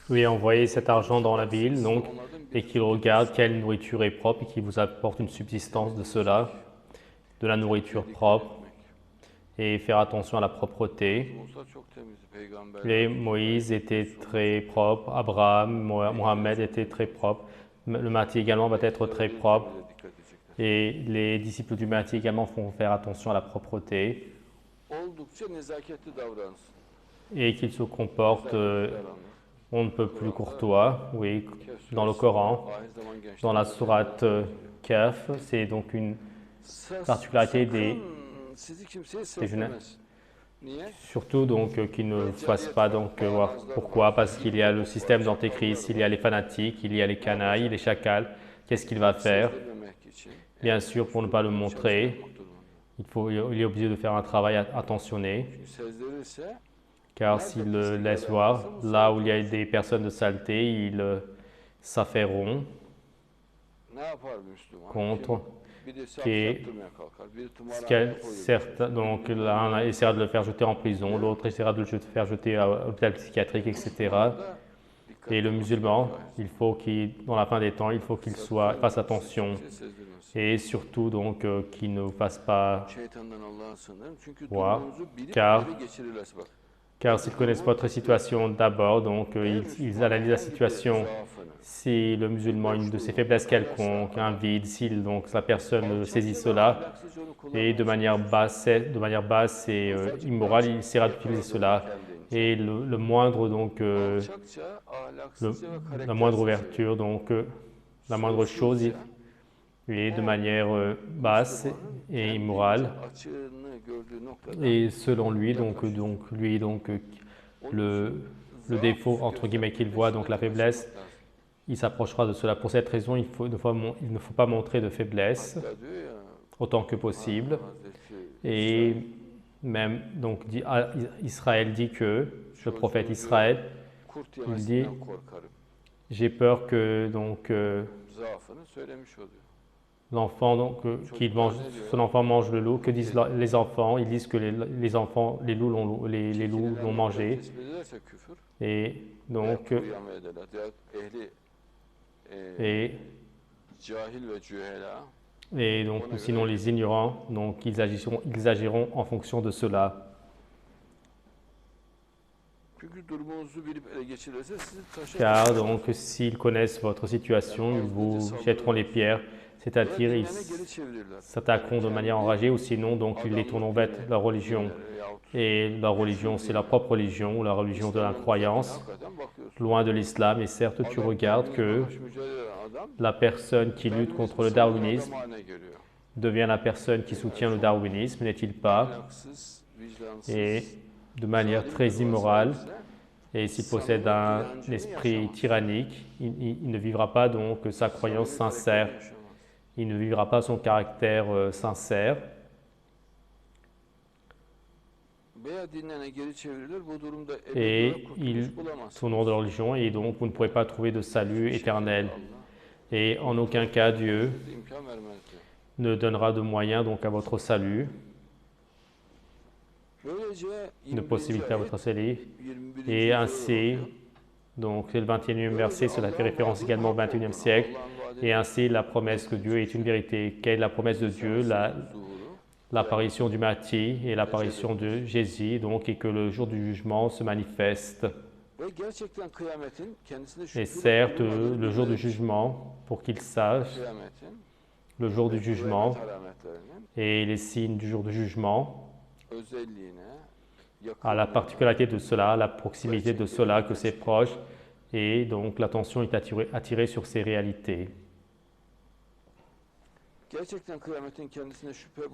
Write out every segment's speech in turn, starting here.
Oui, envoyez cet argent dans la ville, donc, et qu'il regarde quelle nourriture est propre et qu'il vous apporte une subsistance de cela, de la nourriture propre, et faire attention à la propreté. Et Moïse était très propre, Abraham, Mohamed était très propre, le Mahdi également va être très propre, et les disciples du Mahdi également font faire attention à la propreté, et qu'ils se comportent on ne peut plus courtois, oui, dans le Coran, dans la sourate Kahf, c'est donc une particularité des jeunesse. Surtout donc qu'ils ne fassent pas donc pourquoi? Parce qu'il y a le système d'antéchrist, il y a les fanatiques, il y a les canailles, les chacals. Qu'est-ce qu'il va faire? Bien sûr, pour ne pas le montrer, il est obligé de faire un travail attentionné. Car s'il le laisse voir, là où il y a des personnes de saleté, ils s'affairont contre donc l'un essaiera de le faire jeter en prison, l'autre essaiera de le faire jeter à l'hôpital psychiatrique, etc. Et le musulman, dans la fin des temps, il faut qu'il fasse attention et surtout donc qu'il ne fasse pas voir, car s'ils connaissent votre situation d'abord, donc ils analysent la situation. Si le musulman a une de ses faiblesses quelconques, un vide, si donc la personne saisit cela et de manière basse et immorale, il essaiera d'utiliser cela. Et le moindre donc la moindre ouverture, donc la moindre chose, et de manière basse et immorale. Et selon lui, le défaut entre guillemets qu'il voit, donc la faiblesse, il s'approchera de cela. Pour cette raison, il ne faut pas montrer de faiblesse autant que possible. Et même, donc, Israël dit que, le prophète Israël, il dit, j'ai peur que son enfant mange le loup. Que disent les enfants? Ils disent que les loups l'ont mangé. Et donc, sinon les ignorants, donc ils agiront en fonction de cela. Car donc s'ils connaissent votre situation, ils vous jetteront les pierres, c'est-à-dire ils s'attaqueront de manière enragée, ou sinon donc ils les tourneront vers leur religion. Et leur religion, c'est leur propre religion, la religion de l'incroyance, loin de l'islam. Et certes, tu regardes que la personne qui lutte contre le darwinisme devient la personne qui soutient le darwinisme, n'est-il pas? Et de manière très immorale, et s'il possède un esprit tyrannique, il ne vivra pas donc sa croyance sincère, il ne vivra pas son caractère sincère. Et ils tourneront de leur religion, et donc vous ne pourrez pas trouver de salut éternel. Et en aucun cas Dieu ne donnera de moyens donc à votre salut, de possibilité à votre salut. Et ainsi, donc c'est le 21e verset, cela fait référence également au 21e siècle. Et ainsi, la promesse que Dieu est une vérité. Quelle est la promesse de Dieu? L'apparition du Mahdi et l'apparition de Jésus, donc, et que le jour du jugement se manifeste. Et certes, le jour du jugement, pour qu'il sache, le jour du jugement et les signes du jour du jugement, à la particularité de cela, la proximité de cela, que c'est proche, et donc l'attention est attirée sur ces réalités.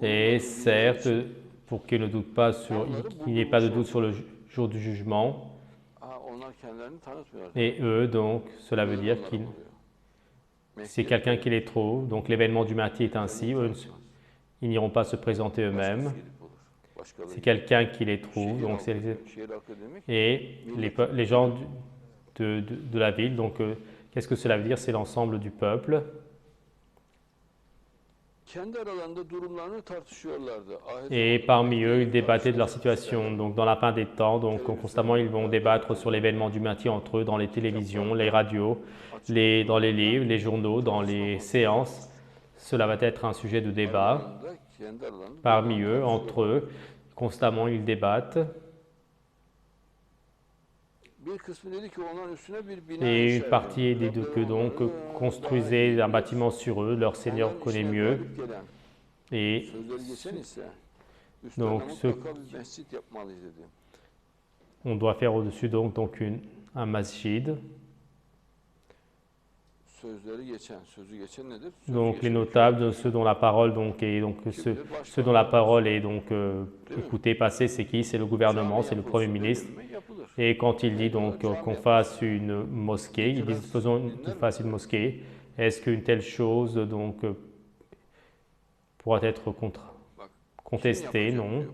Et certes, pour qu'il n'y ait pas de doute sur le jour du jugement, et eux, donc, cela veut dire que c'est quelqu'un qui les trouve, donc l'événement du Mahdi est ainsi, ils n'iront pas se présenter eux-mêmes, c'est quelqu'un qui les trouve, donc et les gens de la ville, donc qu'est-ce que cela veut dire? C'est l'ensemble du peuple. Et parmi eux, ils débattaient de leur situation. Donc, dans la fin des temps, donc constamment, ils vont débattre sur l'événement du Mahdi entre eux, dans les télévisions, les radios, dans les livres, les journaux, dans les séances. Cela va être un sujet de débat. Parmi eux, entre eux, constamment, ils débattent. Et une partie dit que donc construisez un bâtiment sur eux, leur Seigneur connaît mieux. Et donc, on doit faire au-dessus donc un masjid. Donc les notables, ceux dont la parole ceux dont la parole est écoutée, passée, c'est qui? C'est le gouvernement, c'est le Premier ministre. Et quand il dit donc qu'on fasse une mosquée, ils disent faisons qu'il fasse une mosquée. Est-ce qu'une telle chose donc pourra être contestée? Non.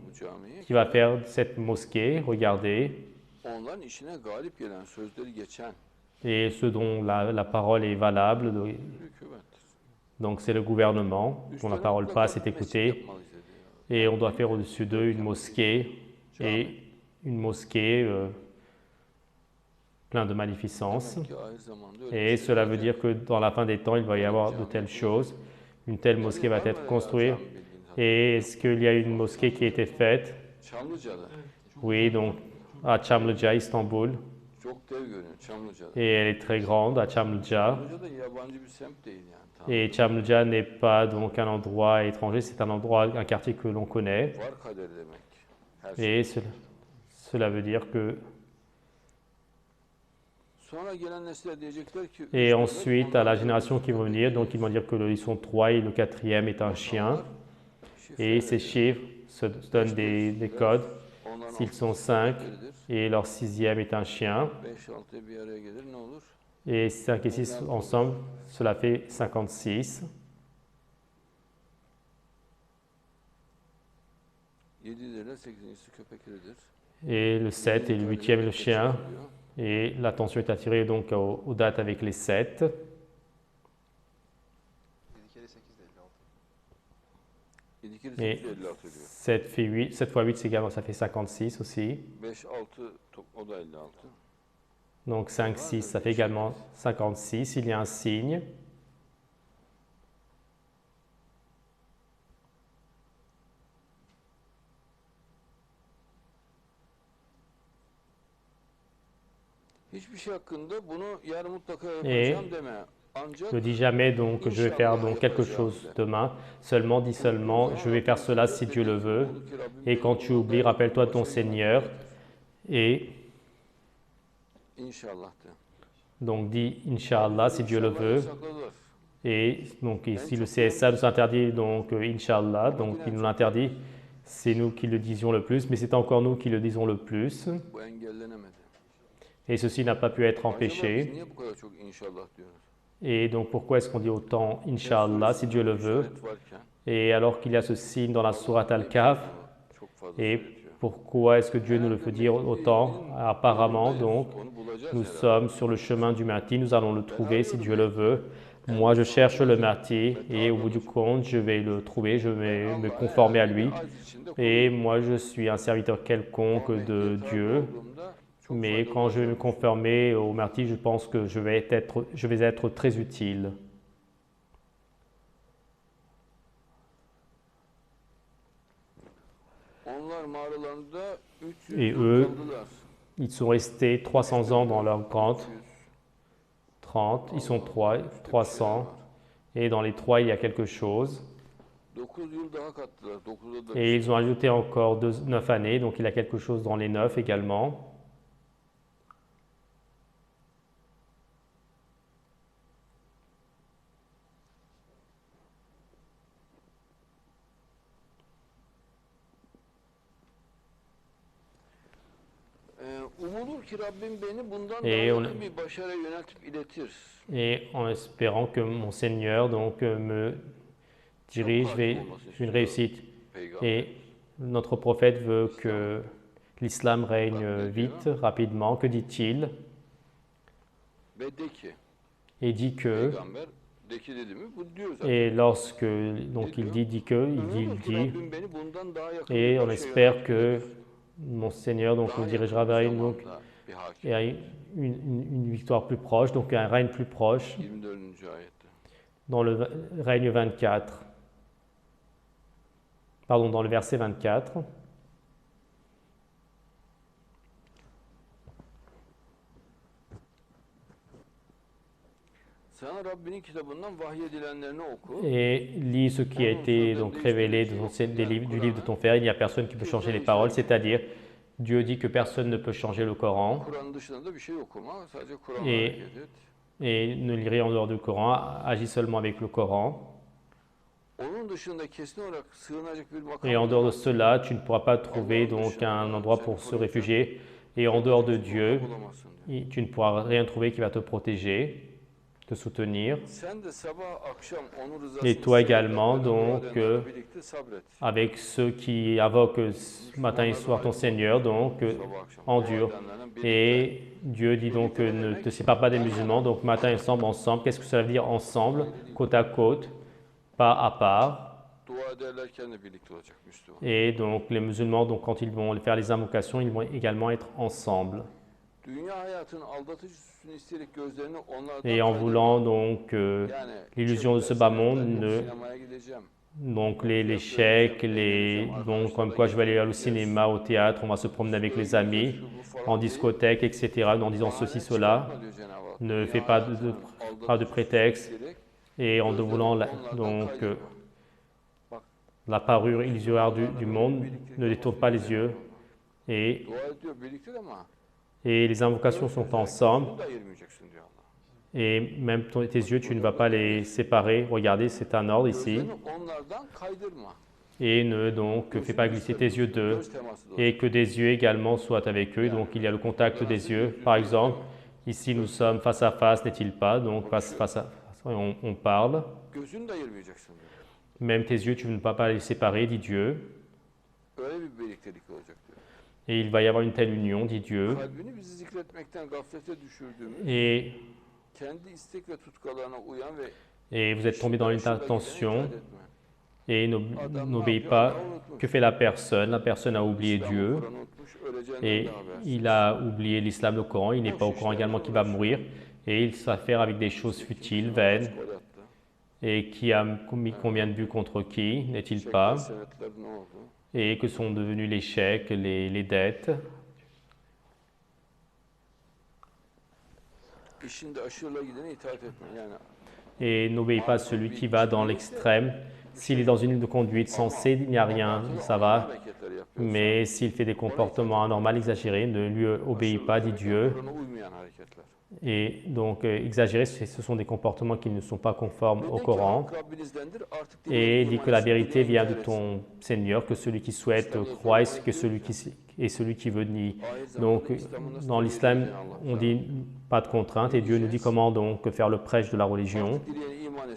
Qui va faire cette mosquée? Regardez. Et ceux dont la parole est valable, donc c'est le gouvernement dont la parole passe est écoutée. Et on doit faire au-dessus d'eux une mosquée, et une mosquée pleine de magnificence. Et cela veut dire que dans la fin des temps, il va y avoir de telles choses. Une telle mosquée va être construite. Et est-ce qu'il y a une mosquée qui a été faite? Oui, donc à Çamlıca, Istanbul. Et elle est très grande à Çamlıca. Et Çamlıca n'est pas donc un endroit étranger, c'est un quartier que l'on connaît. Et cela veut dire que... Et ensuite, à la génération qui va venir, donc ils vont dire qu'ils sont 3 et le 4e est un chien. Et ces chiffres se donnent des codes. S'ils sont 5 et leur 6e est un chien. Et 5 et 6 ensemble, cela fait 56. Et le 7 et le 8e le chien. Et l'attention est attirée donc aux dates avec les 7. Et 7 fois 8, c'est également, ça fait 56 aussi. Donc 5, 6, ça fait également 56. Il y a un signe. Et ne dis jamais donc je vais faire donc quelque chose demain. Seulement dis seulement je vais faire cela si Dieu le veut. Et quand tu oublies, rappelle-toi de ton Seigneur. Et donc dis Inch'Allah si Dieu le veut. Et donc ici le CSA nous interdit donc Inch'Allah, donc il nous l'interdit. C'est nous qui le disions le plus, mais c'est encore nous qui le disons le plus. Et ceci n'a pas pu être empêché. Et donc pourquoi est-ce qu'on dit autant Inch'Allah si Dieu le veut? Et alors qu'il y a ce signe dans la sourate Al-Kahf, et pourquoi est-ce que Dieu nous le fait dire autant? Apparemment, donc, nous sommes sur le chemin du Mahdi, nous allons le trouver si Dieu le veut. Moi, je cherche le Mahdi et au bout du compte, je vais le trouver, je vais me conformer à lui. Et moi, je suis un serviteur quelconque de Dieu. Mais quand je vais me conformer au Mahdi, je pense que je vais être très utile. Et eux, ils sont restés 300 ans dans leur grotte. 30, ils sont 300. Et dans les 3, il y a quelque chose. Et ils ont ajouté encore 9 années, donc il y a quelque chose dans les 9 également. Et en espérant que mon Seigneur donc, me dirige vers une réussite. Et notre prophète veut que l'islam règne vite, rapidement. Que dit-il? Et dit que Et lorsque donc il dit que, il dit, et on espère que mon Seigneur donc nous dirigera vers une victoire plus proche, donc un règne plus proche dans le règne 24. Pardon, dans le verset 24. Et lis ce qui a été donc révélé du livre de ton Père. Il n'y a personne qui peut changer les paroles, c'est-à-dire Dieu dit que personne ne peut changer le Coran. Et ne lis rien en dehors du Coran, agis seulement avec le Coran. Et en dehors de cela, tu ne pourras pas trouver donc un endroit pour se réfugier. Et en dehors de Dieu, tu ne pourras rien trouver qui va te protéger, te soutenir. Et toi également, donc, avec ceux qui invoquent matin et soir ton Seigneur, donc, endure. Et Dieu dit donc, ne te sépare pas des musulmans, donc matin et soir ensemble. Qu'est-ce que ça veut dire ensemble, côte à côte, pas à part? Et donc les musulmans, donc, quand ils vont faire les invocations, ils vont également être ensemble. Et en voulant donc l'illusion de ce bas monde, donc les chèques, donc comme quoi je vais aller au cinéma, au théâtre, on va se promener avec les amis, en discothèque, etc., en disant ceci, cela, ne fais pas de prétexte, et en voulant la parure illusoire du monde, ne détourne pas les yeux, et les invocations sont ensemble, et même tes yeux, tu ne vas pas les séparer. Regardez, c'est un ordre ici. Et ne donc fais pas glisser tes yeux d'eux, et que des yeux également soient avec eux. Donc il y a le contact des yeux. Par exemple, ici nous sommes face à face, n'est-il pas? Donc face à face, on parle. Même tes yeux, tu ne vas pas les séparer, dit Dieu. Et il va y avoir une telle union, dit Dieu. Et vous êtes tombé dans une tentation et n'obéis pas. Que fait la personne? La personne a oublié Dieu et il a oublié l'islam, le Coran. Il n'est pas au courant également qu'il va mourir et il s'affaire avec des choses futiles, vaines. Et qui a commis combien de buts contre qui, n'est-il pas? Et que sont devenus les chèques, les dettes? Et n'obéis pas à celui qui va dans l'extrême. S'il est dans une ligne de conduite sensée, il n'y a rien, ça va. Mais s'il fait des comportements anormaux, exagérés, ne lui obéis pas, dit Dieu. Et donc, exagérer, ce sont des comportements qui ne sont pas conformes au Coran. Et dit que la vérité vient de ton Seigneur, que celui qui souhaite croit et celui qui veut nie. Donc, dans l'islam, on dit pas de contrainte et Dieu nous dit comment donc faire le prêche de la religion,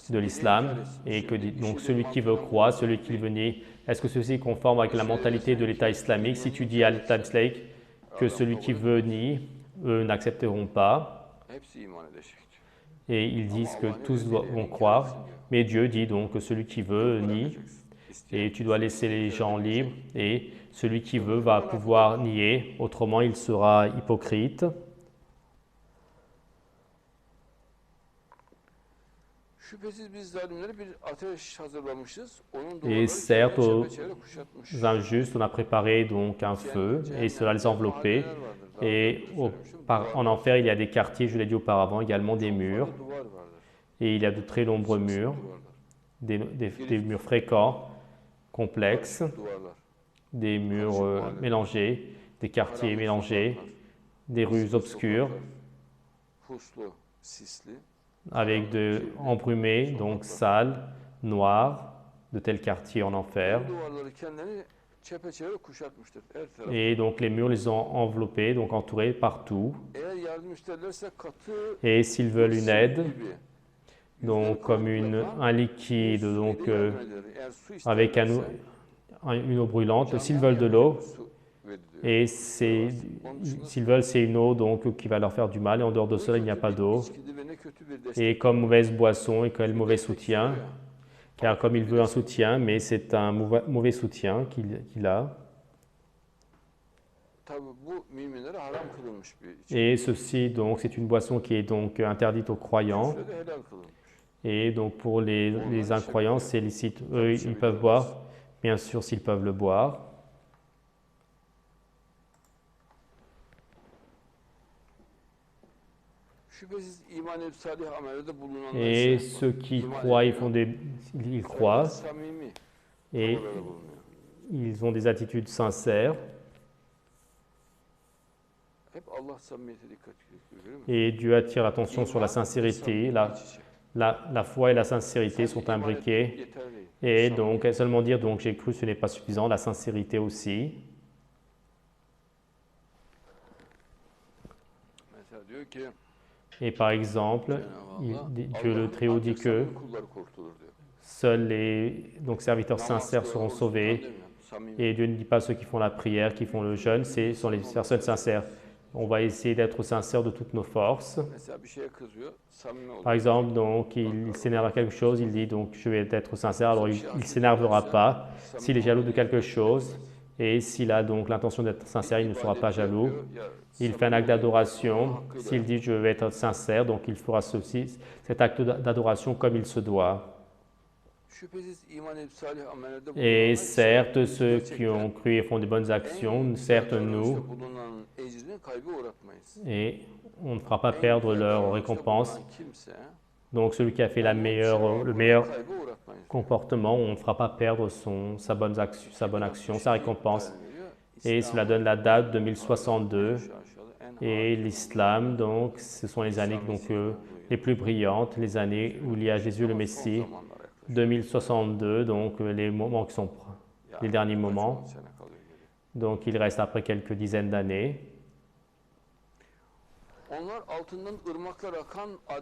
de l'islam. Et que donc celui qui veut croire, celui qui veut nier, est-ce que ceci est conforme avec la mentalité de l'État islamique? Si tu dis à l'État islamique que celui qui veut nie, eux n'accepteront pas. Et ils disent que tous vont croire, mais Dieu dit donc que celui qui veut nie, et tu dois laisser les gens libres, et celui qui veut va pouvoir nier, autrement il sera hypocrite. Et certes, aux injustes, on a préparé donc un feu, et cela les a enveloppés. Et en enfer, il y a des quartiers, je l'ai dit auparavant, également des murs. Et il y a de très nombreux murs, des murs fréquents, complexes, des murs mélangés, des quartiers mélangés, des rues obscures, avec embrumés, donc sales, noirs, de tels quartiers en enfer. Et donc les murs les ont enveloppés, donc entourés partout. Et s'ils veulent une aide, donc comme un liquide, donc avec une eau brûlante, s'ils veulent de l'eau, Et s'ils veulent, c'est une eau donc, qui va leur faire du mal. Et en dehors de cela, il n'y a pas d'eau. Et comme mauvaise boisson et quel mauvais soutien. Car comme il veut un soutien, mais c'est un mauvais soutien qu'il a. Et ceci, donc, c'est une boisson qui est donc interdite aux croyants. Et donc, pour les incroyants, c'est licite. Eux, ils peuvent boire, bien sûr, s'ils peuvent le boire. Et ceux qui croient, ils croient et ils ont des attitudes sincères. Et Dieu attire l'attention sur la sincérité. La foi et la sincérité sont imbriquées. Et donc, seulement dire donc j'ai cru, ce n'est pas suffisant. La sincérité aussi. Et par exemple, Dieu le Très-Haut dit que seuls les serviteurs sincères seront sauvés. Et Dieu ne dit pas ceux qui font la prière, qui font le jeûne, ce sont les personnes sincères. On va essayer d'être sincères de toutes nos forces. Par exemple, donc, il s'énerve à quelque chose, il dit donc je vais être sincère, alors il ne s'énervera pas. S'il est jaloux de quelque chose et s'il a donc l'intention d'être sincère, il ne sera pas jaloux. Il fait un acte d'adoration. S'il dit je vais être sincère, donc il fera cet acte d'adoration comme il se doit. Et certes, ceux qui ont cru et font de bonnes actions, certes nous, et on ne fera pas perdre leur récompense. Donc celui qui a fait le meilleur comportement, on ne fera pas perdre sa bonne action, sa récompense. Et cela donne la date 2062. Et l'islam, donc, ce sont les années les plus brillantes, les années où il y a Jésus le Messie. 2062, donc les moments qui sont les derniers moments. Donc il reste après quelques dizaines d'années.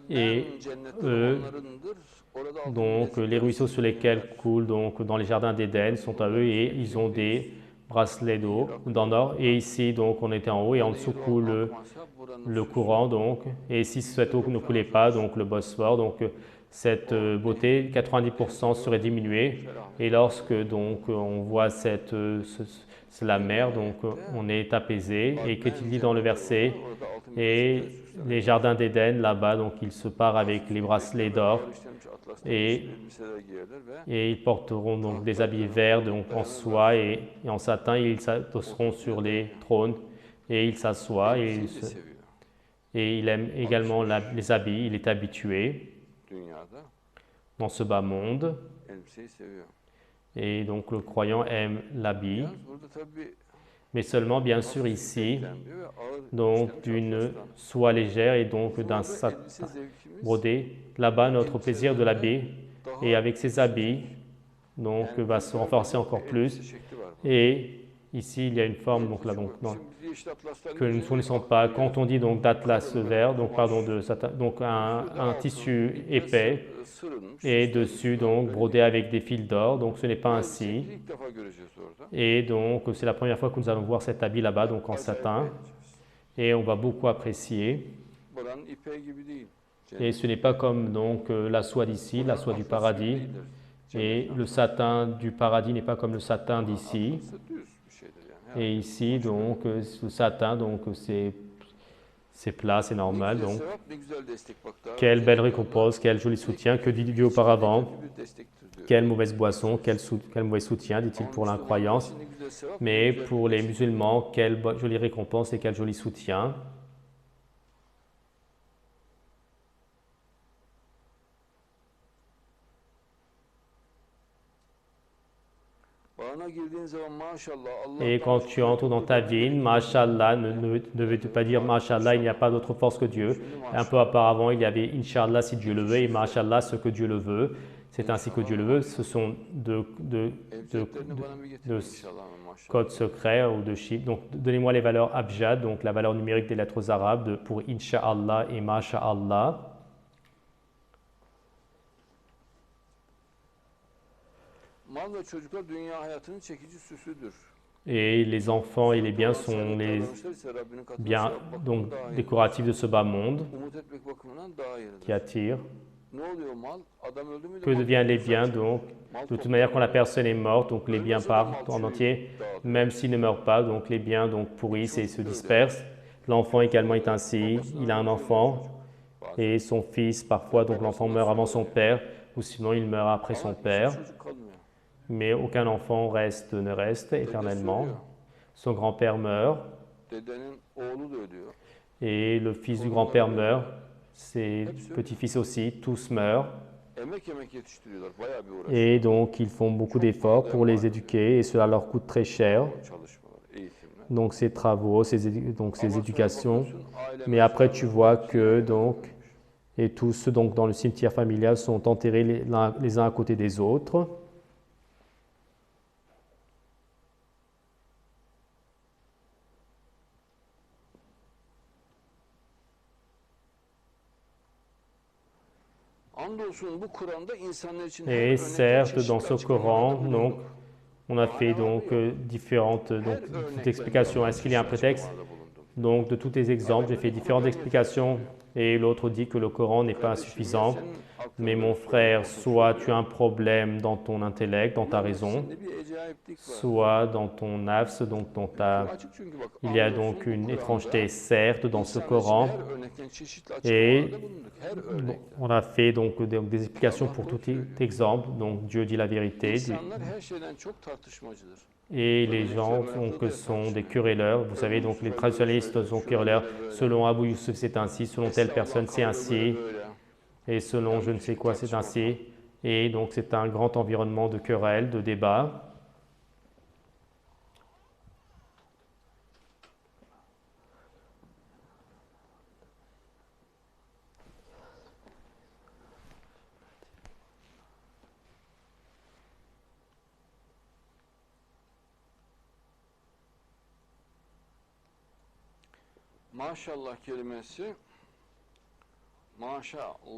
Et eux, donc les ruisseaux sur lesquels coulent donc dans les jardins d'Éden sont à eux et ils ont des bracelets d'eau d'en or. Et ici donc on était en haut et en dessous coule le courant donc. Et si cette eau ne coulait pas, donc le Bosphore, donc cette beauté, 90% serait diminuée. Et lorsque donc on voit la mer, donc on est apaisé. Et qu'est-il dit dans le verset? Et les jardins d'Éden, là-bas, donc ils se parent avec les bracelets d'or. Et ils porteront donc des habits verts donc en soie et en satin. Et ils s'adosseront sur les trônes. Et ils s'assoient. Et il aime également les habits. Il est habitué dans ce bas monde. Et donc le croyant aime l'habit. Mais seulement, bien sûr, ici, donc d'une soie légère et donc d'un satin brodé. Là-bas, notre plaisir de l'habit, et avec ces habits, donc va se renforcer encore plus. Et ici, il y a une forme donc là, que nous ne fournissons pas. Quand on dit donc d'atlas vert, donc pardon donc un tissu épais et dessus donc brodé avec des fils d'or. Donc ce n'est pas ainsi. Et donc c'est la première fois que nous allons voir cet habit là-bas, donc en satin. Et on va beaucoup apprécier. Et ce n'est pas comme donc la soie d'ici, la soie du paradis. Et le satin du paradis n'est pas comme le satin d'ici. Et ici, donc, le satin, donc, c'est plat, c'est normal. Donc, quelle belle récompense, quel joli soutien. Que dit Dieu auparavant? Quelle mauvaise boisson, quel mauvais soutien, dit-il pour l'incroyance. Mais pour les musulmans, quelle jolie récompense et quel joli soutien. Et quand tu entres dans ta vie, Masha'Allah ne veut pas dire Masha'Allah, il n'y a pas d'autre force que Dieu. Un peu auparavant, il y avait Inch'Allah si Dieu le veut et Masha'Allah ce que Dieu le veut. C'est ainsi que Dieu le veut. Ce sont de codes secrets ou de chiffres. Donc, donnez-moi les valeurs abjad, donc la valeur numérique des lettres arabes pour Inch'Allah et Masha'Allah. Et les enfants et les biens sont les biens donc décoratifs de ce bas monde qui attirent. Que deviennent les biens donc? De toute manière, quand la personne est morte, donc les biens partent en entier, même s'il ne meurt pas, donc les biens donc pourrissent et se dispersent. L'enfant également est ainsi, il a un enfant et son fils parfois, donc l'enfant meurt avant son père ou sinon il meurt après son père, mais aucun enfant ne reste éternellement. Son grand-père meurt et le fils du grand-père meurt, ses petits-fils aussi, tous meurent. Et donc, ils font beaucoup d'efforts pour les éduquer et cela leur coûte très cher. Donc, ces travaux, ces éducations. Mais après, tu vois que donc, et tous donc dans le cimetière familial sont enterrés les uns à côté des autres. Et certes, dans ce Coran, donc, on a fait donc différentes explications. Est-ce qu'il y a un prétexte? Donc, de tous les exemples, j'ai fait différentes explications et l'autre dit que le Coran n'est pas suffisant. Mais mon frère, soit tu as un problème dans ton intellect, dans ta raison, soit dans ton nafs, donc il y a donc une étrangeté certes dans ce Coran. Et on a fait donc des explications pour tout exemple. Donc Dieu dit la vérité. Et les gens sont des querelleurs. Vous savez, donc les traditionnalistes sont querelleurs. Selon Abu Yusuf, c'est ainsi. Selon telle personne, c'est ainsi. Et selon je ne sais quoi, c'est ainsi. Et donc c'est un grand environnement de querelles, de débats.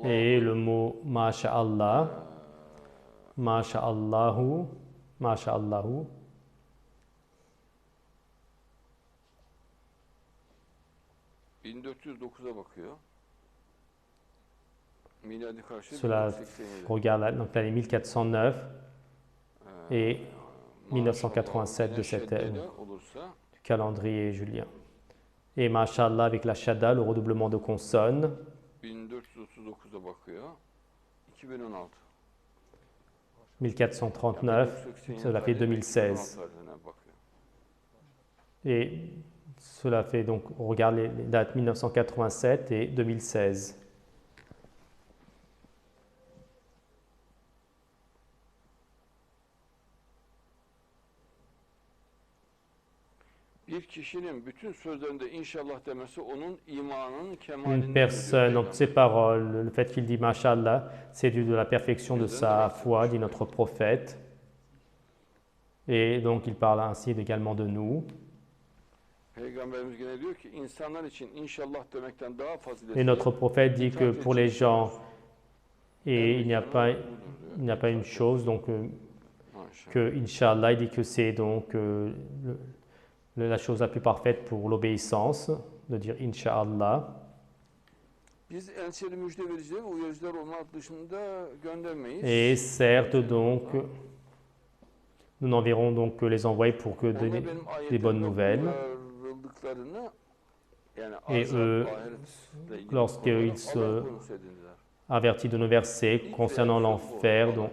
Et le mot Masha'Allah, Masha'Allahu, Masha'Allahu, cela regarde donc l'année 1409 et 1987 de cette du calendrier julien. Et Masha'Allah avec la Shadda, le redoublement de consonnes. 1439, cela fait 2016. Et cela fait donc, on regarde les dates 1987 et 2016. Une personne, dans ses paroles, le fait qu'il dit Masha'Allah, c'est dû de la perfection de sa foi, dit notre prophète. Et donc il parle ainsi également de nous. Et notre prophète dit que pour les gens, et il n'y a pas une chose, donc que Inch'Allah, il dit que c'est donc la chose la plus parfaite pour l'obéissance, de dire Inch'Allah. Et certes donc, nous n'enverrons donc que les envoyés pour que donner des bonnes nouvelles. Et eux, lorsqu'ils se avertis de nos versets concernant l'enfer, donc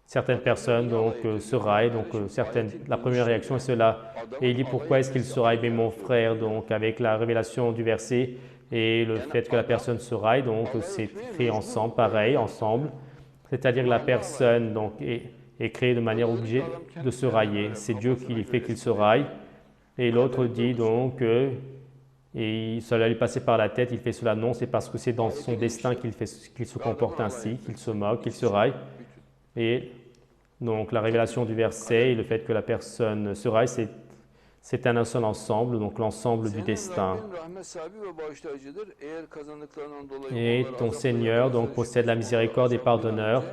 certaines personnes se raillent, la première réaction est cela. Et il dit pourquoi est-ce qu'il se raille? Mais mon frère, donc avec la révélation du verset et le fait que la personne se raille, donc c'est fait ensemble, pareil, ensemble. C'est-à-dire que la personne donc est créée de manière obligée de se railler. C'est Dieu qui fait qu'il se raille. Et l'autre dit donc et cela lui passait par la tête, il fait cela. Non, c'est parce que c'est dans son destin qu'il se comporte ainsi, qu'il se moque, qu'il se raille. Et donc la révélation du verset et le fait que la personne se raille, c'est un seul ensemble, donc l'ensemble du destin. Et ton Seigneur donc possède la miséricorde et pardonneur.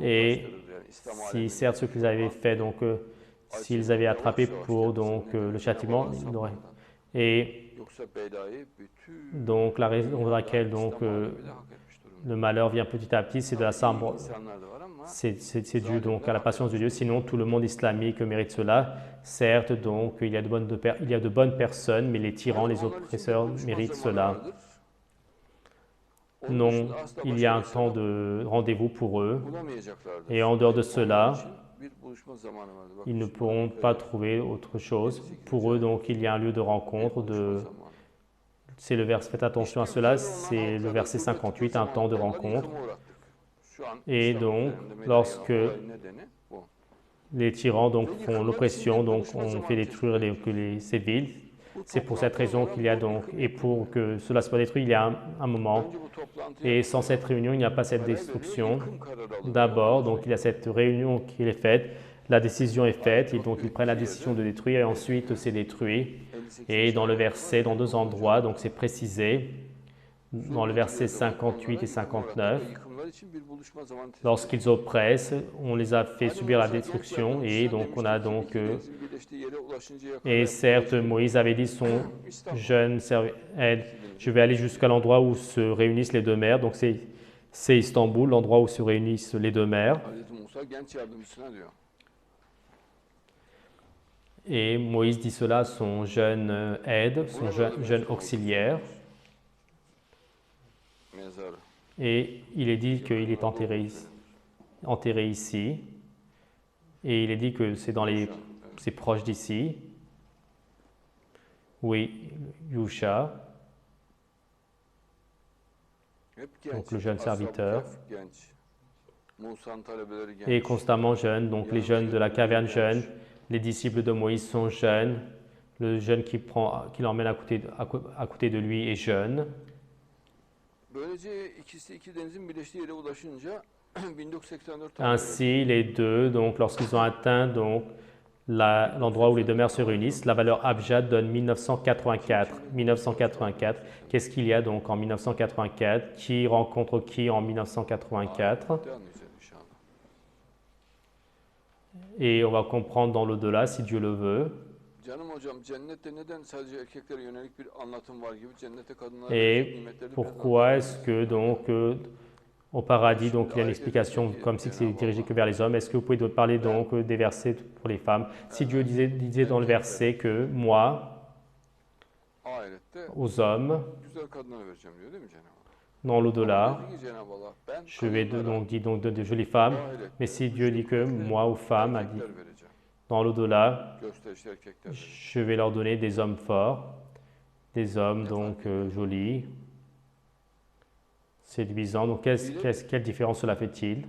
Et si certes ce qu'ils avaient fait donc s'ils avaient attrapé pour donc le châtiment, ils auraient. Et donc la raison pour laquelle donc le malheur vient petit à petit, c'est de la c'est dû donc à la patience de Dieu. Sinon, tout le monde islamique mérite cela. Certes, donc il y a de bonnes personnes, mais les tyrans, les oppresseurs méritent cela. Non, il y a un temps de rendez-vous pour eux. Et en dehors de cela, ils ne pourront pas trouver autre chose. Pour eux, donc, il y a un lieu de rencontre. C'est le verset, faites attention à cela, c'est le verset 58, un temps de rencontre. Et donc, lorsque les tyrans donc, font l'oppression, donc on fait détruire ces villes, c'est pour cette raison qu'il y a donc, et pour que cela soit détruit, il y a un moment. Et sans cette réunion, il n'y a pas cette destruction. D'abord, donc il y a cette réunion qui est faite, la décision est faite, et donc ils prennent la décision de détruire, et ensuite c'est détruit. Et dans le verset, dans deux endroits, donc c'est précisé, dans le verset 58 et 59, lorsqu'ils oppressent, on les a fait subir la destruction, et donc on a donc... et certes, Moïse avait dit son jeune aide, je vais aller jusqu'à l'endroit où se réunissent les deux mers, donc c'est Istanbul, l'endroit où se réunissent les deux mers. Et Moïse dit cela à son jeune aide, son jeune auxiliaire. Et il est dit qu'il est enterré ici. Et il est dit que c'est proche d'ici. Oui, Yusha, donc le jeune serviteur, est constamment jeune, donc les jeunes de la caverne jeunes, les disciples de Moïse sont jeunes, le jeune qui l'emmène à côté de lui est jeune. Ainsi, les deux, donc lorsqu'ils ont atteint donc l'endroit où les deux mers se réunissent, la valeur Abjad donne 1984. 1984, qu'est-ce qu'il y a donc en 1984? Qui rencontre qui en 1984? Et on va comprendre dans l'au-delà si Dieu le veut. Et pourquoi est-ce que donc au paradis, donc il y a une explication comme si c'est dirigé que vers les hommes. Est-ce que vous pouvez parler donc des versets pour les femmes? Si Dieu disait dans le verset que moi, aux hommes, dans l'au-delà, je vais donc dire donc de jolies femmes, mais si Dieu dit que moi aux femmes, a dit, dans l'au-delà, je vais leur donner des hommes forts, des hommes donc jolis, séduisants. Donc quelle différence cela fait-il?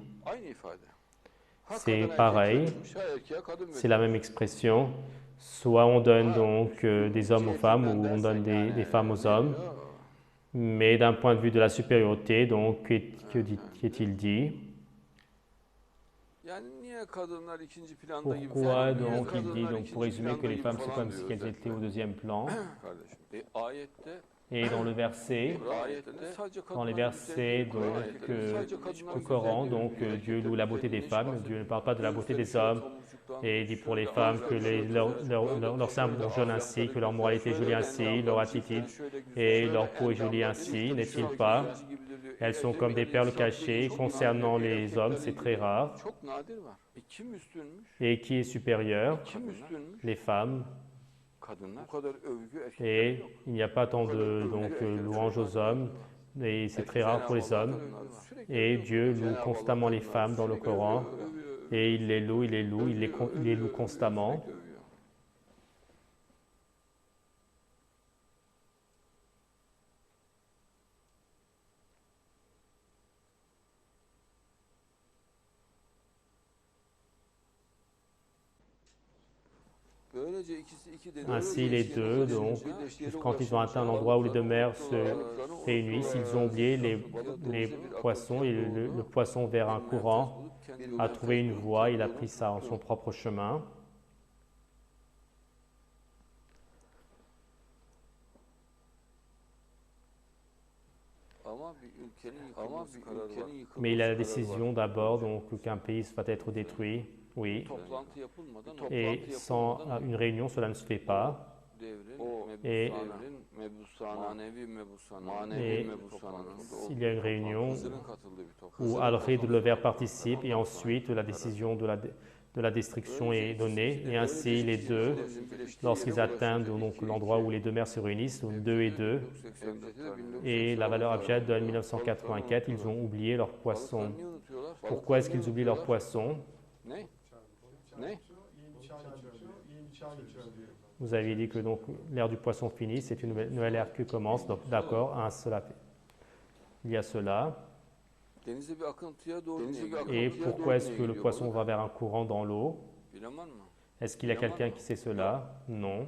C'est pareil, c'est la même expression. Soit on donne donc des hommes aux femmes ou on donne des femmes aux hommes. Mais d'un point de vue de la supériorité, donc qu'est-il dit? Pourquoi donc il dit, donc pour résumer, que les femmes sont comme si elles étaient au deuxième plan? Et dans le verset, dans les versets du Coran, donc Dieu loue la beauté des femmes, Dieu ne parle pas de la beauté des hommes, et il dit pour les femmes que leur sein bourgeonne ainsi, que leur moralité est jolie ainsi, leur attitude et leur peau est jolie ainsi, n'est-il pas? Elles sont comme des perles cachées. Concernant les hommes, c'est très rare. Et qui est supérieur? Les femmes. Et il n'y a pas tant de louanges aux hommes, et c'est très rare pour les hommes. Et Dieu loue constamment les femmes dans le Coran, et il les loue constamment. Ainsi, les deux, donc, quand ils ont atteint l'endroit où les deux mers se réunissent, ils ont oublié les poissons, et le poisson vers un courant a trouvé une voie, il a pris son propre chemin. Mais il a la décision d'abord donc qu'un pays va être détruit Oui. Toplantı yapılmadan Et sans une réunion, cela ne se fait pas. Et s'il y a une réunion où Al-Khidr, le Verbe, participe et ensuite la décision de la destruction est donnée, et ainsi les deux, lorsqu'ils atteignent donc l'endroit où les deux mers se réunissent, donc 2 et 2, et la valeur abjad de 1984, ils ont oublié leur poisson. Pourquoi est-ce qu'ils oublient leur poisson? Vous avez dit que donc l'ère du poisson finit, c'est une nouvelle ère qui commence, donc d'accord, il y a cela. Et pourquoi est-ce que le poisson va vers un courant dans l'eau? Est-ce qu'il y a quelqu'un qui sait cela? Non.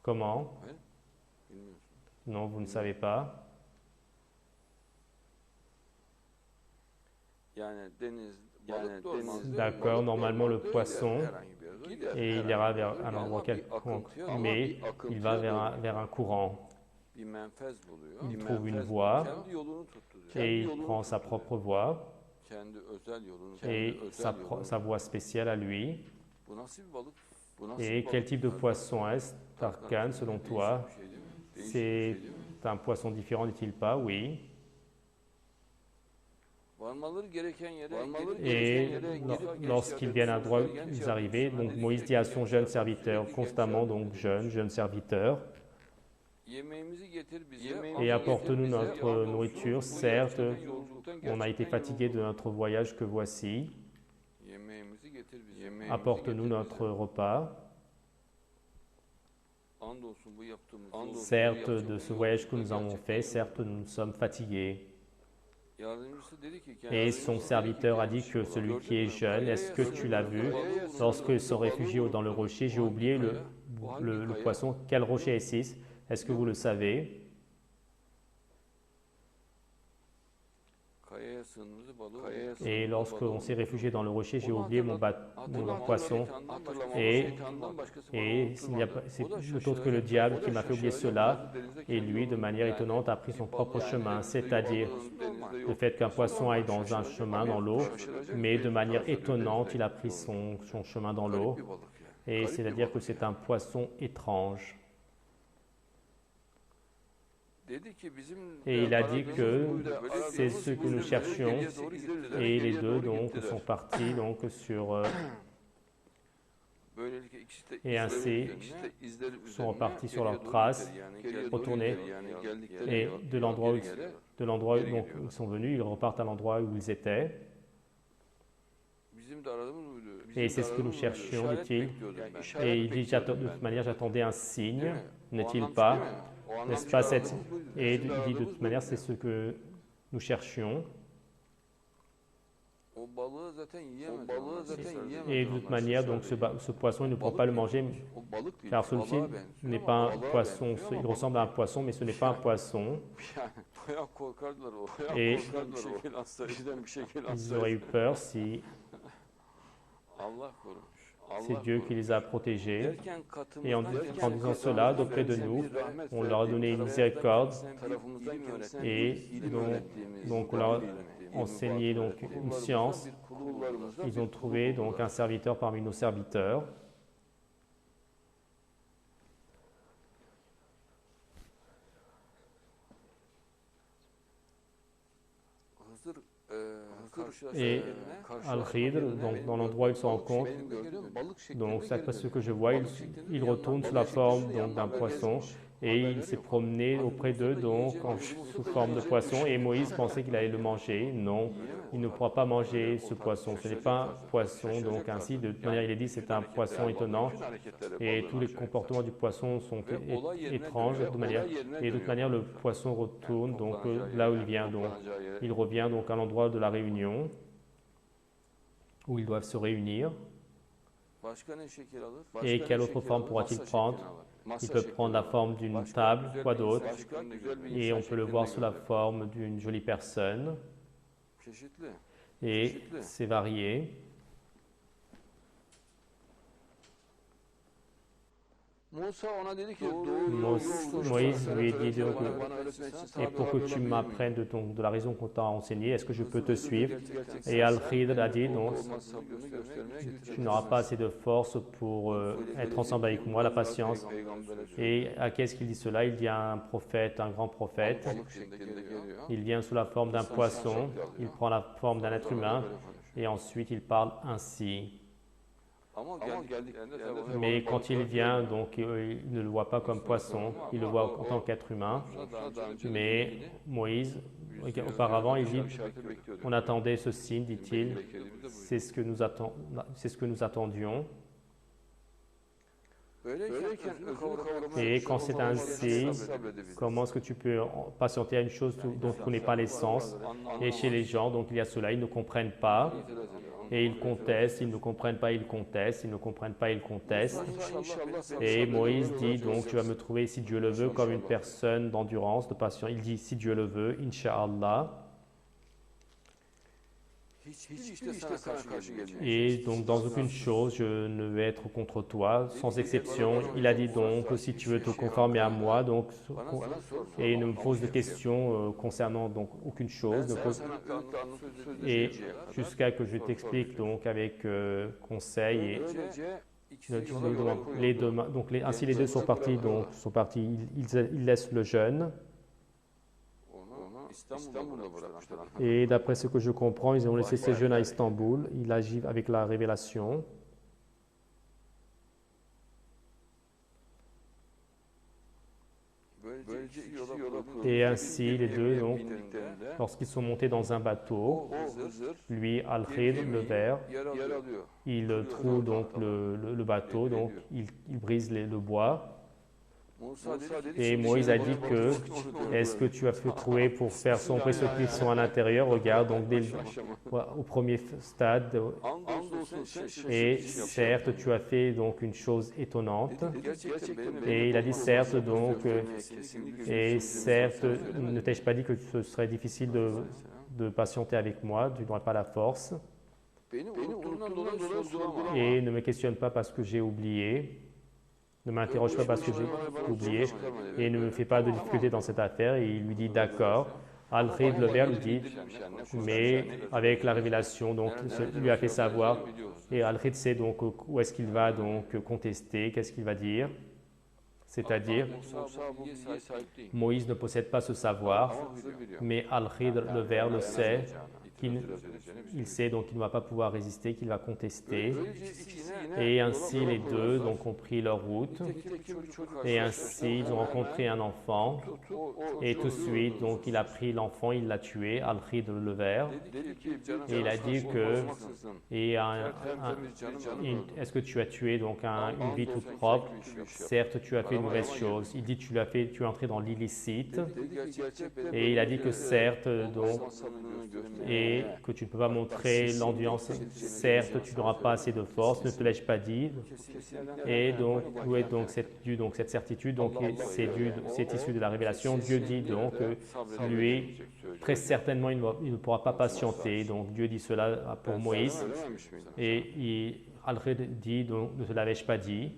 Comment? Non, vous ne savez pas. D'accord, normalement le poisson, et il ira vers un endroit quelconque, mais il va vers un courant. Il trouve une voie et il prend sa propre voie et sa voie spéciale à lui. Et quel type de poisson est-ce, Tarkan, selon toi? C'est un poisson différent, n'est-il pas? Oui. Et lorsqu'ils viennent à droite, ils arrivent. Donc Moïse dit à son jeune serviteur, constamment donc jeune serviteur, et apporte-nous notre nourriture. Certes, on a été fatigué de notre voyage que voici. Apporte-nous notre repas. Certes, de ce voyage que nous avons fait, certes, nous sommes fatigués. Et son serviteur a dit que celui qui est jeune, est-ce que tu l'as vu? Lorsqu'ils sont réfugiés dans le rocher, j'ai oublié le poisson. Quel rocher est-ce? Est-ce que vous le savez? Et lorsqu'on s'est réfugié dans le rocher, j'ai oublié mon poisson. Et c'est autre que le diable qui m'a fait oublier cela. Et lui, de manière étonnante, a pris son propre chemin, c'est-à-dire le fait qu'un poisson aille dans un chemin dans l'eau, mais de manière étonnante, il a pris son chemin dans l'eau. Et c'est-à-dire que c'est un poisson étrange. Et il a dit que c'est ce que nous cherchions, et les deux donc sont partis donc sur et ainsi sont repartis sur leurs traces, retournés, et de l'endroit où donc ils sont venus, ils repartent à l'endroit où ils étaient. Et c'est ce que nous cherchions, dit-il. Et il dit, de toute manière, j'attendais un signe, n'est-il pas? N'est-ce pas Et il dit, de toute manière, c'est ce que nous cherchions. Et de toute manière, donc ce poisson, il ne pourra pas le manger, car celui-ci n'est pas un poisson. Il ressemble à un poisson, mais ce n'est pas un poisson. Et ils auraient eu peur si c'est Dieu qui les a protégés. Et en disant cela, d'auprès de nous, on leur a donné une miséricorde et donc on leur a enseigné donc une science. Ils ont trouvé donc un serviteur parmi nos serviteurs. Et Al-Khidr, donc dans l'endroit où il se rencontre, donc c'est ce que je vois, il retourne sous la forme d'un poisson et il s'est promené auprès d'eux donc sous forme de poisson, et Moïse pensait qu'il allait le manger. Non, il ne pourra pas manger ce poisson, ce n'est pas un poisson, donc ainsi de toute manière il est dit c'est un poisson étonnant, et tous les comportements du poisson sont étranges de toute manière, et de toute manière le poisson retourne donc là où il vient, donc il revient donc à l'endroit de la réunion où ils doivent se réunir. Et quelle autre forme pourra-t-il prendre? Il peut prendre la forme d'une table, quoi d'autre? Et on peut le voir sous la forme d'une jolie personne. Et c'est varié. Moïse lui dit donc, et pour que tu m'apprennes de la raison qu'on t'a enseignée, est-ce que je peux te suivre? Et Al-Khidr a dit, non, tu n'auras pas assez de force pour être ensemble avec moi, la patience. Et à qu'est-ce qu'il dit cela? Il dit à un prophète, un grand prophète. Il vient sous la forme d'un poisson, il prend la forme d'un être humain, et ensuite il parle ainsi. Mais quand il vient, donc il ne le voit pas comme poisson, il le voit en tant qu'être humain. Mais Moïse, auparavant, il dit, on attendait ce signe, dit-il, c'est ce que nous attendions. Et quand c'est ainsi, comment est-ce que tu peux patienter à une chose dont tu ne connais pas l'essence? Et chez les gens, donc il y a cela, ils ne comprennent pas. Et ils contestent, ils ne comprennent pas, ils contestent, ils ne comprennent pas, ils contestent. Et Moïse dit donc, tu vas me trouver, si Dieu le veut, comme une personne d'endurance, de patience. Il dit, si Dieu le veut, Inch'Allah. Et donc, dans aucune chose, je ne vais être contre toi, sans exception. Il a dit donc, si tu veux te conformer à moi, donc, et ne me pose de questions concernant donc aucune chose. Et jusqu'à que je t'explique donc avec conseil et les deux, donc ainsi les deux sont partis, ils laissent le jeûne. Et d'après ce que je comprends, ils ont laissé ces jeunes à Istanbul. Il agit avec la révélation. Et ainsi, les deux, donc, lorsqu'ils sont montés dans un bateau, lui, Al-Khidr, le ver, il trouve donc le bateau, donc il brise le bois. Et Moïse a dit que, est-ce que tu as pu trouver pour faire sombrer ceux qui sont à l'intérieur? Regarde, donc au premier stade, et certes, tu as fait donc une chose étonnante. Et il a dit certes, donc, et certes, ne t'ai-je pas dit que ce serait difficile de patienter avec moi, tu n'auras pas la force. Et ne me questionne pas parce que j'ai oublié. Ne m'interroge pas parce que j'ai oublié et ne me fais pas de difficultés dans cette affaire. Et il lui dit d'accord. Al-Khidr le ver lui dit, mais avec la révélation, donc il lui a fait savoir. Et Al-Khidr sait donc où est-ce qu'il va donc contester, qu'est-ce qu'il va dire. C'est-à-dire, Moïse ne possède pas ce savoir, mais Al-Khidr le ver le sait. Il sait donc qu'il ne va pas pouvoir résister, qu'il va contester. Et ainsi les deux donc, ont pris leur route. Et ainsi ils ont rencontré un enfant. Et tout de suite, donc, il a pris l'enfant, il l'a tué, Al-Khidr le ver. Et il a dit que est-ce que tu as tué donc une vie toute propre? Certes, tu as fait une mauvaise chose. Il dit tu es entré dans l'illicite. Et il a dit que certes, donc, et que tu ne peux pas montrer l'endurance. Certes, tu n'auras pas assez de force, ne te l'ai-je pas dit? Et donc, où est donc cette certitude? Donc, c'est issu de la révélation. Dieu dit donc lui, très certainement, il ne pourra pas patienter. Donc, Dieu dit cela pour Moïse. Et Al-Khidr dit donc, ne te l'avais-je pas dit?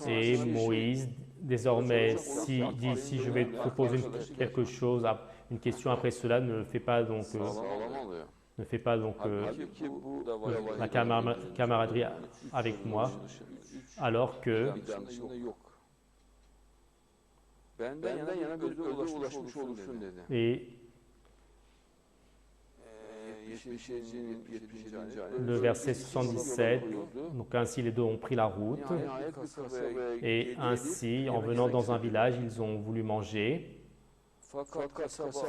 Et Moïse, désormais, dit si je vais te poser quelque chose, une question après cela, ne fais pas donc la camaraderie avec moi, alors que et le verset 77, donc ainsi les deux ont pris la route, et ainsi, en venant dans un village, ils ont voulu manger.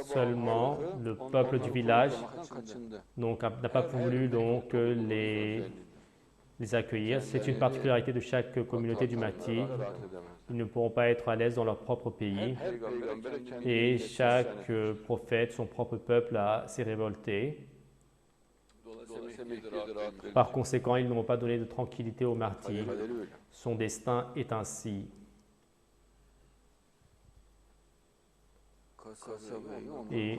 Seulement, le peuple du village n'a pas voulu donc les accueillir. C'est une particularité de chaque communauté du Mahdi. Ils ne pourront pas être à l'aise dans leur propre pays. Et chaque prophète, son propre peuple s'est révolté. Par conséquent, ils n'ont pas donné de tranquillité au Mahdi. Son destin est ainsi. Et,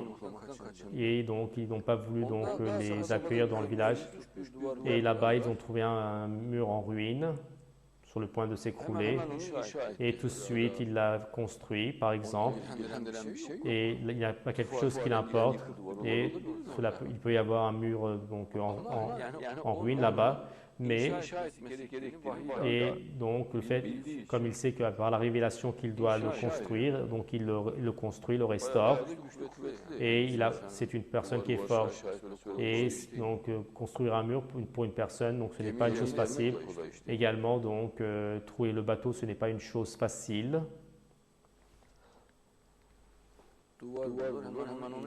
et donc ils n'ont pas voulu donc les accueillir dans le village. Et là-bas, ils ont trouvé un mur en ruine sur le point de s'écrouler. Et tout de suite, il l'a construit, par exemple. Et il n'y a pas quelque chose qui l'importe. Et il peut y avoir un mur donc, en ruine là-bas. Mais, et donc, le fait, comme il sait que par la révélation qu'il doit le construire, donc il le construit, le restaure. Et c'est une personne qui est forte. Et donc, construire un mur pour une personne, donc ce n'est pas une chose facile. Également, donc, trouver le bateau, ce n'est pas une chose facile.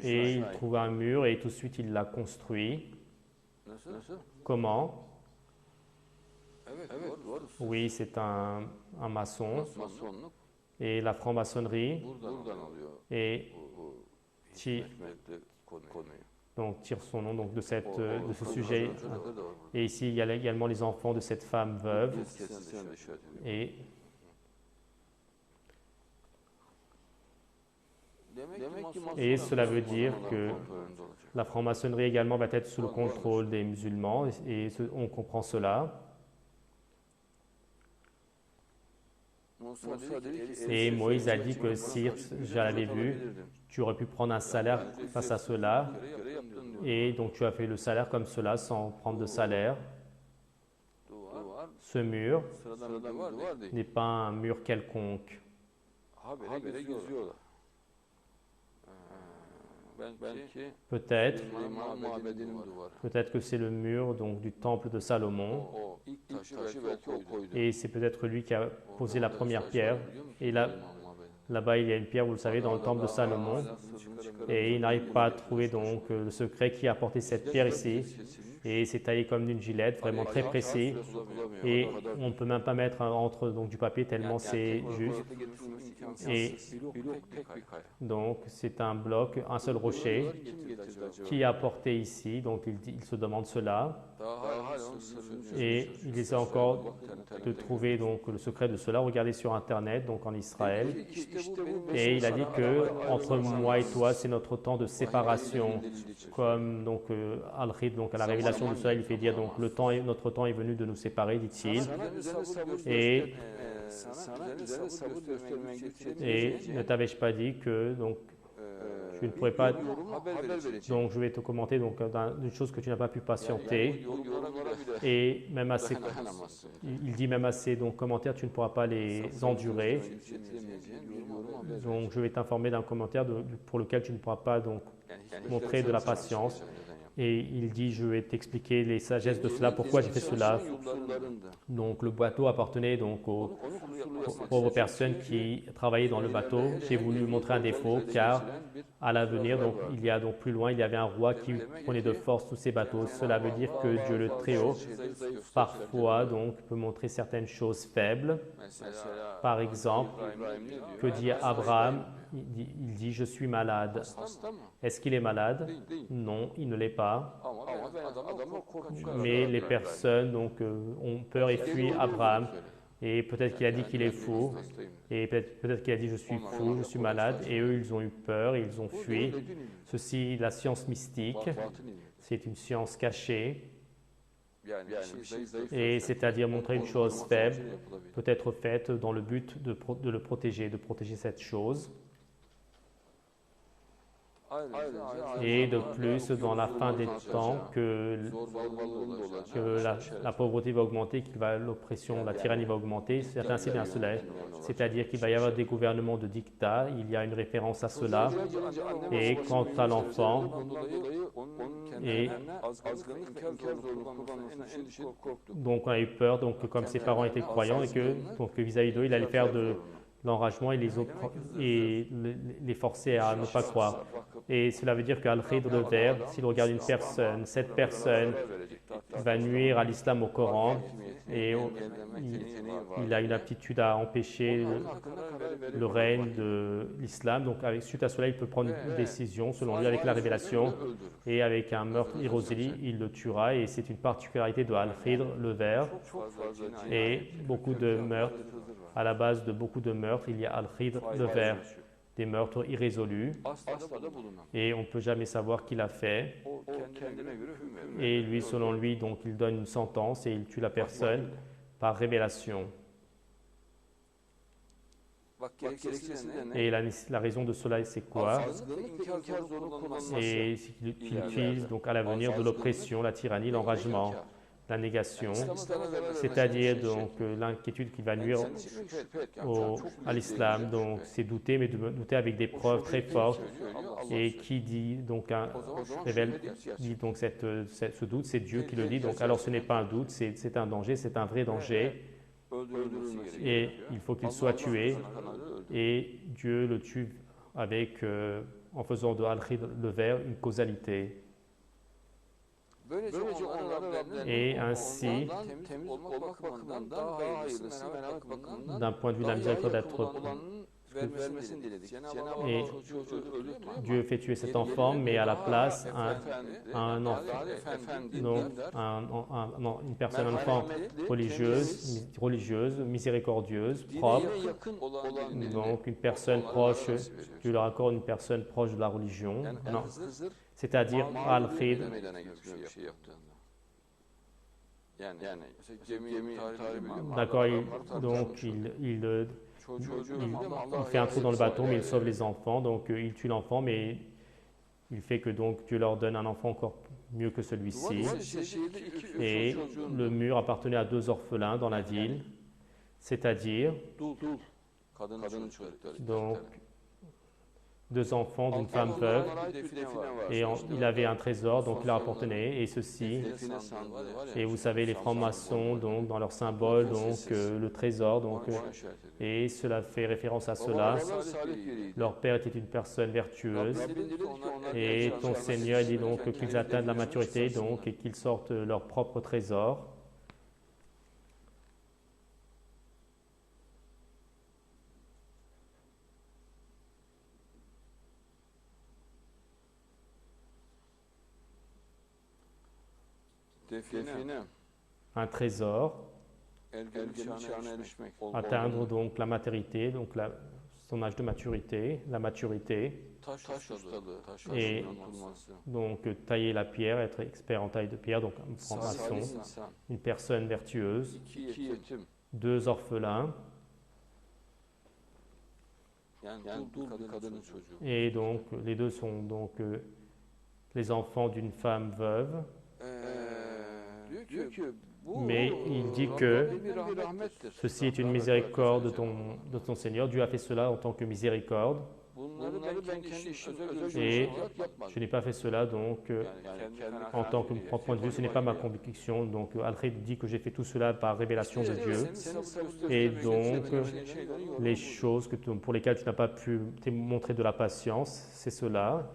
Et il trouve un mur et tout de suite, il l'a construit. Comment? Oui, c'est un maçon. Et la franc-maçonnerie tire son nom donc, de ce sujet. Et ici, il y a également les enfants de cette femme veuve. Et cela veut dire que la franc-maçonnerie également va être sous le contrôle des musulmans. Et on comprend cela. Et Moïse a dit que si j'avais vu, tu aurais pu prendre un salaire face à cela. Et donc tu as fait le salaire comme cela sans prendre de salaire. Ce mur n'est pas un mur quelconque. Peut-être que c'est le mur donc, du temple de Salomon. Et c'est peut-être lui qui a posé la première pierre. Et là-bas, il y a une pierre, vous le savez, dans le temple de Salomon. Et il n'arrive pas à trouver donc le secret qui a apporté cette pierre ici. Et c'est taillé comme d'une gilette, vraiment très précis. Et on ne peut même pas mettre entre donc, du papier tellement c'est juste. Et donc c'est un bloc, un seul rocher qui est apporté ici. Donc il se demande cela. Et il essaie encore de trouver donc, le secret de cela. Regardez sur Internet, donc en Israël. Et il a dit que entre moi et toi, c'est notre temps de séparation. Comme donc Al-Khid, donc à la révélation de cela, il fait dire donc notre temps est venu de nous séparer, dit-il. Et ne t'avais-je pas dit que donc je ne pourrais pas. Donc je vais te commenter donc d'une chose que tu n'as pas pu patienter. Et même assez, il dit même assez donc commentaires, tu ne pourras pas les endurer. Donc je vais t'informer d'un commentaire pour lequel tu ne pourras pas donc montrer de la patience. Et il dit, je vais t'expliquer les sagesses de cela, pourquoi j'ai fait cela. Donc le bateau appartenait donc aux pauvres personnes qui travaillaient dans le bateau. J'ai voulu montrer un défaut car à l'avenir, donc il y a donc plus loin, il y avait un roi qui prenait de force tous ces bateaux. Cela veut dire que Dieu le Très-Haut parfois donc peut montrer certaines choses faibles. Par exemple, que dit Abraham? Il dit, je suis malade. Est-ce qu'il est malade? Non, il ne l'est pas. Mais les personnes donc, ont peur et fuient Abraham. Et peut-être qu'il a dit qu'il est fou. Et peut-être qu'il a dit, je suis fou, je suis malade. Et eux, ils ont eu peur et ils ont fui. Ceci, la science mystique, c'est une science cachée. Et c'est-à-dire montrer une chose faible peut être faite dans le but de le protéger, de protéger cette chose. Et de plus, dans la fin des temps, que la pauvreté va augmenter, l'oppression, la tyrannie va augmenter, c'est ainsi bien cela. C'est-à-dire qu'il va y avoir des gouvernements de dictats, il y a une référence à cela. Et quant à l'enfant, donc on a eu peur, donc comme ses parents étaient croyants, et que donc vis-à-vis d'eux, il allait faire de l'enragement et les forcer à ne pas croire. Et cela veut dire qu'Al-Khid le Vert, s'il regarde une personne, cette personne va nuire à l'islam au Coran et il a une aptitude à empêcher le règne de l'islam. Donc suite à cela, il peut prendre une décision selon lui avec la révélation et avec un meurtre irrésolu, il le tuera et c'est une particularité de Al-Khid le Vert. Et beaucoup de meurtres, à la base de beaucoup de meurtres, il y a Al-Khid le Vert. des meurtres irrésolus et on ne peut jamais savoir qui l'a fait. Et lui, selon lui, donc il donne une sentence et il tue la personne par révélation. Et la raison de cela, c'est quoi? Et qu'il utilise donc à l'avenir de l'oppression, la tyrannie, l'enragement, la négation, c'est-à-dire donc l'inquiétude qui va nuire à l'islam. Donc c'est douter, mais douter avec des preuves très fortes. Et qui dit donc dit donc ce doute, c'est Dieu qui le dit. Donc alors ce n'est pas un doute, c'est un danger, c'est un vrai danger. Et il faut qu'il soit tué. Et Dieu le tue en faisant de Al-Khid le ver une causalité. Et ainsi, d'un point de vue de la miséricorde d'être et Dieu fait tuer cet enfant, mais à la place, un enfant religieuse, miséricordieuse, propre. Donc, une personne proche, Dieu leur accorde une personne proche de la religion. Non. C'est-à-dire, Al-Khid. D'accord, donc il fait un trou dans le bateau, mais il sauve les enfants, donc il tue l'enfant, mais il fait que donc Dieu leur donne un enfant encore mieux que celui-ci. Et le mur appartenait à 2 orphelins dans la ville, c'est-à-dire donc 2 enfants d'une femme veuve, et il avait un trésor, donc il leur appartenait, et ceci, et vous savez, les francs-maçons, donc dans leur symbole, donc le trésor, donc, et cela fait référence à cela. Leur père était une personne vertueuse, et ton Seigneur dit donc qu'ils atteignent la maturité, donc, et qu'ils sortent leur propre trésor. Un trésor, atteindre donc la maturité, donc son âge de maturité, la maturité, et donc tailler la pierre, être expert en taille de pierre, donc un franc-maçon, une personne vertueuse, 2 orphelins, et donc les 2 sont donc les enfants d'une femme veuve. Mais il dit que ceci est une miséricorde de ton Seigneur. Dieu a fait cela en tant que miséricorde. Et je n'ai pas fait cela, donc, en tant que mon point de vue, ce n'est pas ma conviction. Donc, Al-Khid dit que j'ai fait tout cela par révélation de Dieu. Et donc, les choses pour lesquelles tu n'as pas pu te montrer de la patience, c'est cela.